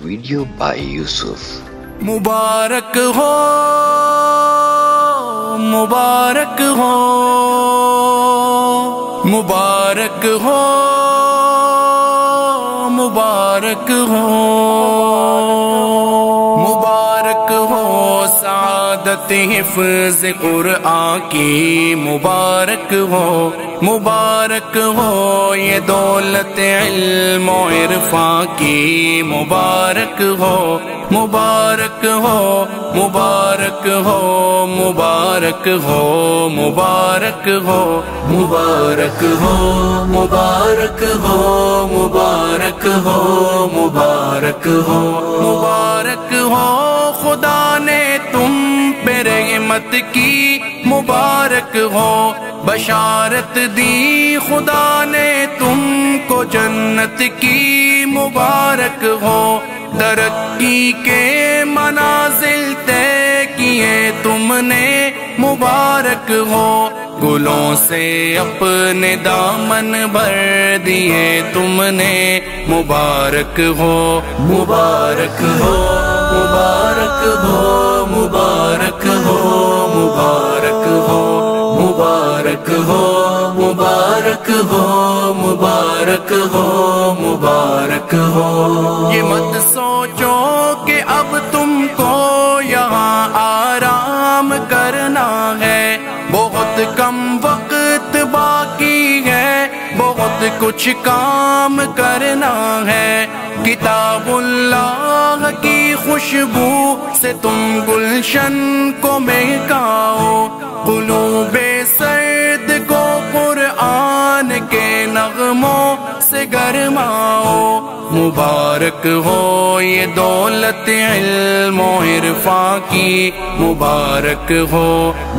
Video by Yusuf. मुबारक हो, मुबारक हो, मुबारक हो, मुबारक हो, मुबारक हो सआदत हिफ्ज़ क़ुरआन की, मुबारक हो, मुबारक हो ये दौलत इल्म और इरफान की, मुबारक हो, मुबारक हो, मुबारक हो, मुबारक हो, मुबारक हो, मुबारक हो, मुबारक हो, मुबारक हो, मुबारक हो, मुबारक हो खुदा ने तुम पे रहमत की, मुबारक हो बशारत दी खुदा ने तुमको जन्नत की, मुबारक हो तरक्की के मनाजिल तय किए तुमने, मुबारक हो गुलों से अपने दामन भर दिए तुमने, मुबारक हो, मुबारक हो, मुबारक हो, मुबारक हो, मुबारक हो, मुबारक हो, मुबारक हो, मुबारक हो, मुबारक हो। ये मत सोचो कि अब तुमको यहाँ आराम करना है, बहुत कम वक्त बाकी है, बहुत कुछ काम करना है, किताबुल्लाह की खुशबू से तुम गुलशन को महकाओ, कुलूबे सर्द को कुरआन के नगमों से गरमाओ, मुबारक हो ये दौलत इल्म और इरफान की, मुबारक हो,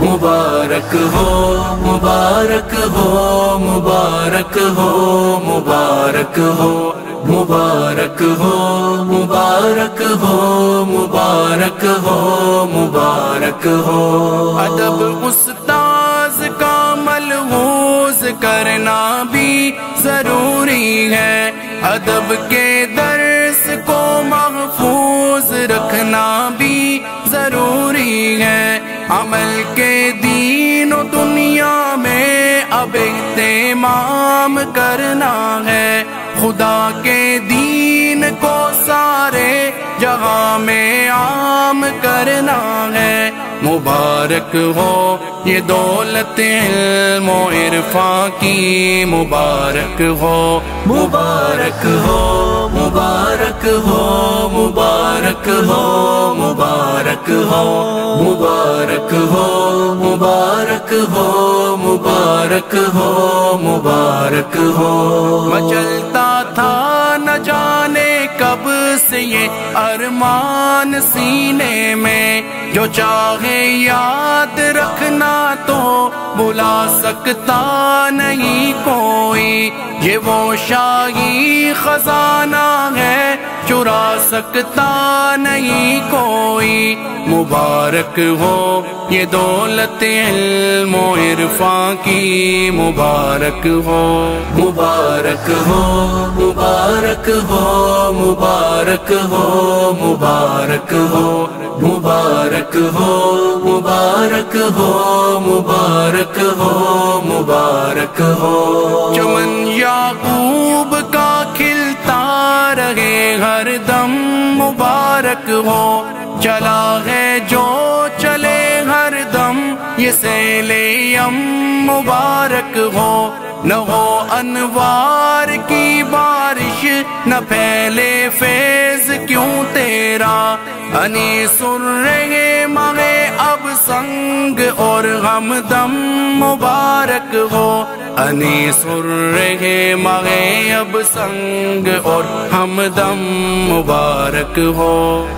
मुबारक हो, मुबारक हो, मुबारक हो, मुबारक हो, मुबारक हो, मुबारक हो, मुबारक हो, मुबारक हो। अदब उस्ताज का मलहूज करना भी जरूरी है, अदब के दर्स को महफूज रखना भी जरूरी है, अमल के दीन और दुनिया में अब इत्तेमाम करना है, खुदा के दीन को सारे जहां में आम करना है, मुबारक हो ये दौलत इल्म और इरफान की, मुबारक हो, मुबारक हो, मुबारक हो, मुबारक हो, मुबारक हो, मुबारक हो, मुबारक हो, मुबारक हो, मुबारक हो। मचलता था न जाने कब से ये अरमान सीने में, जो चाहे याद रखना तो बुला सकता नहीं कोई, ये वो शाही खजाना है चुरा सकता नहीं कोई, मुबारक हो ये दौलत इल्म और इरफान की, मुबारक हो, मुबारक हो, मुबारक हो, मुबारक हो, मुबारक हो, मुबारक हो, मुबारक हो, मुबारक हो, मुबारक हो। चमन याकूब का खिलता रहे हर दम, मुबारक हो चला है जो चले हर दम ये सेले यम, मुबारक हो न हो अनवार की बारिश न फैले फैज क्यों तेरा, अनीसुर रहे मगे अब संग और हमदम, मुबारक हो अनीसुर रहे मगे अब संग और हमदम, मुबारक हो,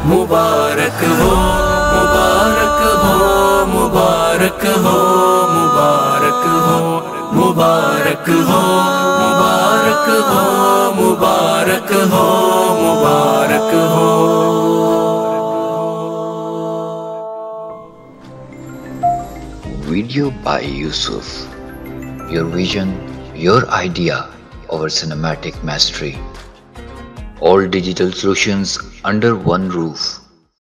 मुबारक हो, मुबारक हो, मुबारक हो, मुबारक हो, मुबारक हो, मुबारक हो, मुबारक हो, मुबारक हो। Video by Yusuf. Your vision, your idea, our cinematic mastery. All digital solutions under one roof.